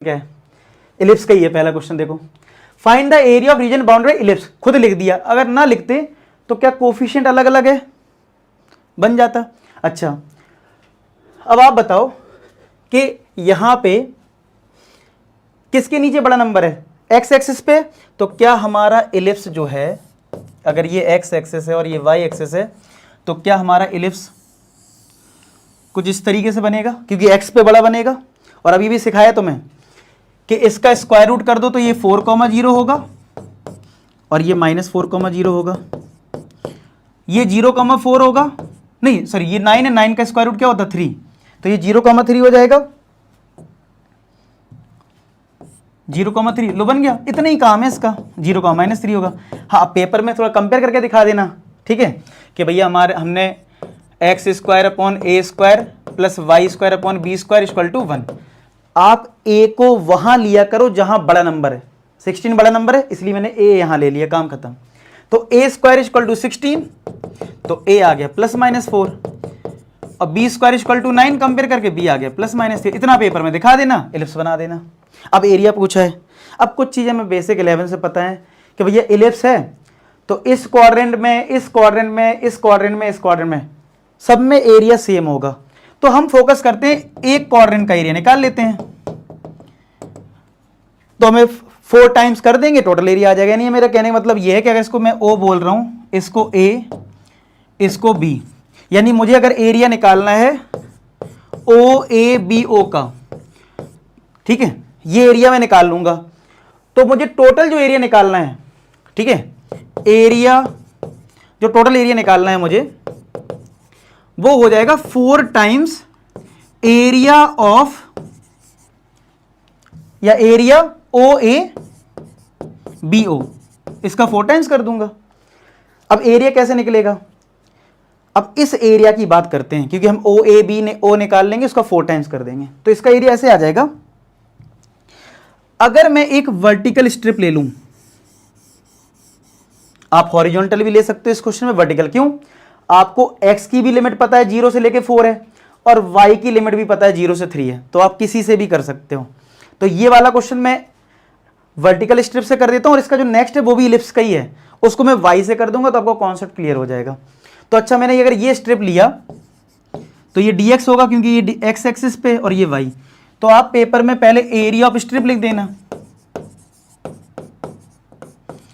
क्या है, इलिप्स का ही है पहला क्वेश्चन। देखो, find the area of region boundary ellipse, खुद लिख दिया। अगर ना लिखते तो क्या कोफिशिएंट अलग अलग है, बन जाता। अच्छा, अब आप बताओ कि यहां पे किसके नीचे बड़ा नंबर है, एक्स एक्सिस पे। तो क्या हमारा इलिप्स जो है, अगर ये एक्स एक्सिस है और ये वाई एक्सिस है, तो क्या हमारा इलिप्स कुछ इस तरीके से बनेगा, क्योंकि एक्स पे बड़ा बनेगा। और अभी भी सिखाया तुम्हें कि इसका स्क्वायर रूट कर दो तो ये 4,0 होगा और ये -4,0 होगा। ये 0,4 होगा, नहीं सॉरी ये 9 है, 9 का स्क्वायर रूट क्या होता है 3, तो ये 0,3 हो जाएगा। 0,3 लो बन गया। इतना ही काम है इसका, 0,-3 होगा। हाँ, पेपर में थोड़ा कंपेयर करके दिखा देना, ठीक है, कि भैया हमने x² + y² + b² = 1। आप a को वहां लिया करो जहां बड़ा नंबर है। 16 बड़ा नंबर है, इसलिए मैंने a यहां ले लिया, काम खत्म। तो a² = 16, तो a आ गया +-4 और b² = 9, कंपेयर करके b आ गया +-3। इतना पेपर में दिखा देना, इलिप्स बना देना। अब एरिया पूछा है। अब कुछ चीजें मैं बेसिक 11 से पता है कि भैया इलिप्स है तो इस क्वाड्रेंट में, इस क्वाड्रेंट में, इस क्वाड्रेंट में, इस क्वाड्रेंट में, सब में एरिया सेम होगा। तो हम फोकस करते हैं एक क्वाड्रेंट का एरिया निकाल लेते हैं, तो हमें 4 टाइम्स कर देंगे, टोटल एरिया आ जाएगा। नहीं, मेरा कहने का मतलब यह है कि अगर इसको मैं O बोल रहा हूं, इसको A, इसको B, यानी मुझे अगर एरिया निकालना है OABO का, ठीक है, ये एरिया मैं निकाल लूंगा, तो मुझे टोटल जो एरिया निकालना है, ठीक है, एरिया जो टोटल एरिया निकालना है मुझे, वो हो जाएगा 4 टाइम्स एरिया ऑफ, या एरिया OABO, इसका 4 टाइम्स कर दूंगा। अब एरिया कैसे निकलेगा, अब इस एरिया की बात करते हैं, क्योंकि हम OAB ने O निकाल लेंगे, उसका 4 टाइम्स कर देंगे, तो इसका एरिया ऐसे आ जाएगा। अगर मैं एक वर्टिकल स्ट्रिप ले लूं, आप हॉरिजॉन्टल भी ले सकते हो इस क्वेश्चन में, वर्टिकल क्यों, आपको x की भी लिमिट पता है 0 से लेके 4 है, और y की लिमिट भी पता है 0 से 3 है, तो आप किसी से भी कर सकते हो। तो ये वाला क्वेश्चन मैं वर्टिकल स्ट्रिप से कर देता हूं, और इसका जो नेक्स्ट है वो भी इलिप्स का ही है, उसको मैं y से कर दूंगा, तो आपको कॉन्सेप्ट क्लियर हो जाएगा। तो अच्छा, मैंने अगर ये स्ट्रिप लिया तो ये dx होगा, क्योंकि ये x एक्सिस पे और ये y। तो आप पेपर में पहले एरिया ऑफ स्ट्रिप लिख देना,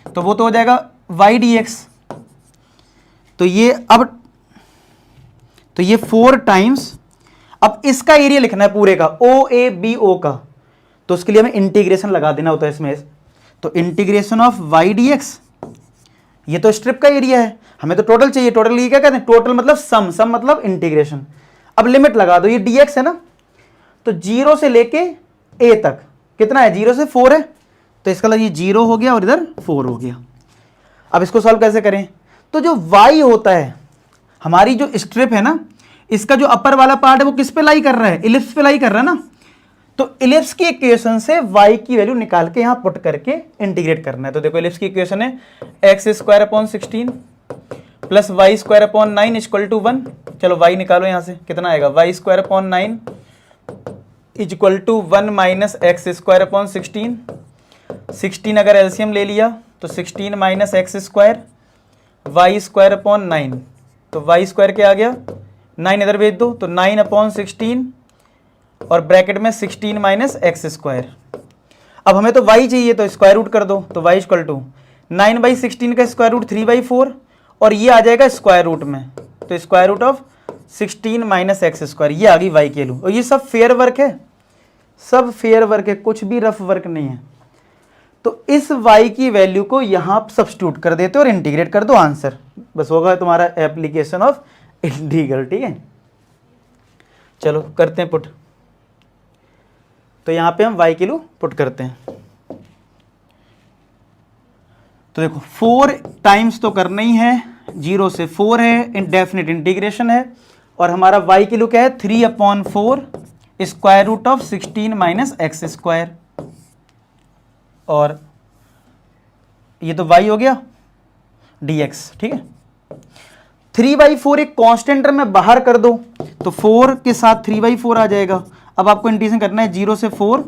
तो वो तो हो जाएगा y dx। तो ये अब, तो ये 4 टाइम्स, अब इसका एरिया लिखना है पूरे का, OABO का, तो उसके लिए हमें इंटीग्रेशन लगा देना होता है इसमें। तो इंटीग्रेशन ऑफ y dx, ये तो स्ट्रिप का एरिया है, हमें तो टोटल चाहिए। टोटल ये क्या कहते हैं, टोटल मतलब सम, सम मतलब इंटीग्रेशन। अब लिमिट लगा दो, ये dx है ना, तो 0 से लेके a तक कितना है, 0 से 4 है, तो इसका मतलब ये 0 हो गया और इधर 4 हो गया। अब इसको सॉल्व कैसे करें, तो जो y होता है, हमारी जो स्ट्रिप है ना, इसका जो अपर वाला पार्ट है वो किस पे लाई कर रहा है, इलिप्स पे लाई कर रहा है ना। तो इलिप्स की इक्वेशन से y की वैल्यू निकाल के यहां पुट करके इंटीग्रेट करना है। तो देखो, इलिप्स की इक्वेशन है x² / 16 + y² / 9 = 1। चलो y निकालो यहां से, कितना आएगा, y² / 9 = 1 - x² / 16। 16 अगर एलसीएम ले लिया तो 16 - x², y² / 9, तो y² क्या आ गया, 9 इधर भेज दो, तो 9/16 और ब्रैकेट में 16 - x²। अब हमें तो y चाहिए, तो स्क्वायर रूट कर दो, तो y = 9/16 का स्क्वायर रूट 3/4, और ये आ जाएगा स्क्वायर रूट में, तो स्क्वायर रूट ऑफ 16 - x², ये आ गई y की वैल्यू। और ये सब फेयर वर्क है, सब फेयर वर्क है, कुछ भी रफ वर्क नहीं है। तो इस y की वैल्यू को यहां सब्स्टिट्यूट कर देते हो और इंटीग्रेट कर दो, आंसर बस होगा तुम्हारा एप्लीकेशन ऑफ इंटीग्रल। ठीक है, चलो करते हैं पुट। तो यहां पे हम y की वैल्यू पुट करते हैं, तो देखो 4 टाइम्स तो करना ही है, 0 से 4 है, इंडेफिनिट इंटीग्रेशन है, और हमारा y की वैल्यू क्या है, 3/4 स्क्वायर रूट ऑफ 16 - x², और ये तो y हो गया dx। ठीक है, 3/4 एक कांस्टेंट टर्म में बाहर कर दो, तो 4 के साथ 3/4 आ जाएगा। अब आपको इंटीग्रेशन करना है 0 से 4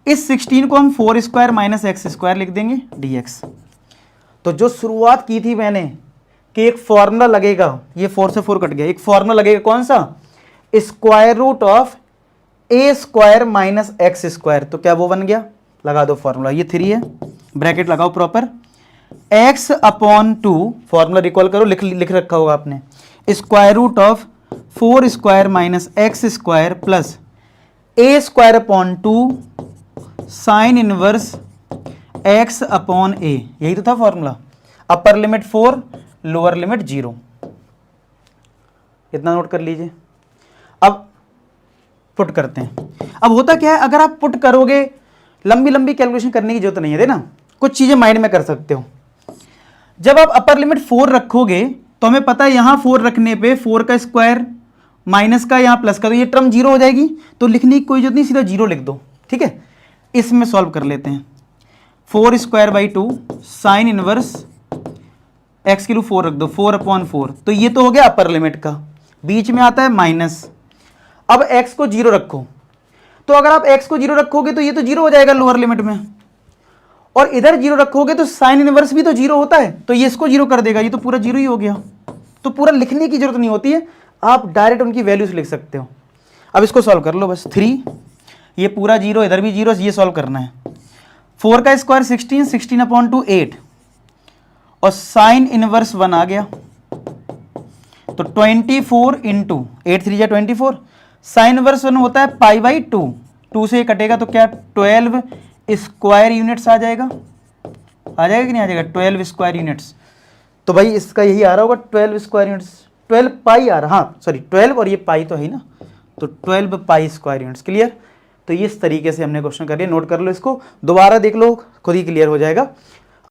इस 16 को हम 4 स्क्वायर माइनस एक्स स्क्वायर लिख देंगे dx। तो जो शुरुआत की थी मैंने कि एक फॉर्मूला लगेगा, ये 4 से 4 कट गया, एक फॉर्मूला लगेगा कौन सा, square root of a square minus x square. तो क्या वो बन गया, लगा दो फॉर्मूला, ये 3 है, ब्रैकेट लगाओ proper, x upon 2, formula recall करो, लिख रखा होगा आपने, square root of 4 square minus x square plus a square upon 2 sine inverse x upon a. यही तो था formula, upper limit 4 lower limit 0। इतना नोट कर लीजिए। अब पुट करते हैं। अब होता क्या है, अगर आप पुट करोगे, लंबी लंबी कैलकुलेशन करने की जरूरत नहीं है, देना कुछ चीजें माइंड में कर सकते हो। जब आप अपर लिमिट 4 रखोगे तो हमें पता है यहां 4 रखने पे 4 का स्क्वायर माइनस का यहां प्लस का, तो ये टर्म 0 हो जाएगी, तो लिखने की कोई जरूरत नहीं, सीधा 0 लिख दो। ठीक है, इसमें सॉल्व कर लेते हैं। 4 square by 2 sine inverse x की 4 रख दो, 4 अपॉन 4, तो ये तो हो गया अपर लिमिट का, बीच में आता है माइनस। अब x को 0 रखो, तो अगर आप x को 0 रखोगे तो ये तो 0 हो जाएगा लोअर लिमिट में, और इधर 0 रखोगे तो साइन इनवर्स भी तो 0 होता है, तो ये इसको 0 कर देगा, ये तो पूरा 0 ही हो गया। तो पूरा लिखने की जरूरत नहीं होती है, आप डायरेक्ट उनकी वैल्यूज लिख सकते हो। अब इसको सॉल्व कर लो बस, 3, ये पूरा 0, इधर भी 0, ये सॉल्व करना है। 4 का स्क्वायर 16, 16 अपॉन 2 8, और साइन इनवर्स 1 आ गया, तो 24 इंटू 8 3 जा 24, साइन इनवर्स 1 होता है पाई बाई 2, 2 से कटेगा तो क्या 12 स्क्वायर यूनिट्स आ जाएगा, कि नहीं आ जाएगा, 12 स्क्वायर यूनिट्स। तो भाई इसका यही आ रहा होगा 12 स्क्वायर यूनिट्स, 12 पाई आ रहा, हाँ सॉरी 12, और ये पाई तो है ना, तो 12 पाई स्क्वायर यूनिट्स। क्लियर। तो इस तरीके से हमने क्वेश्चन कर लिया, नोट कर लो, इसको दोबारा देख लो, खुद ही क्लियर हो जाएगा।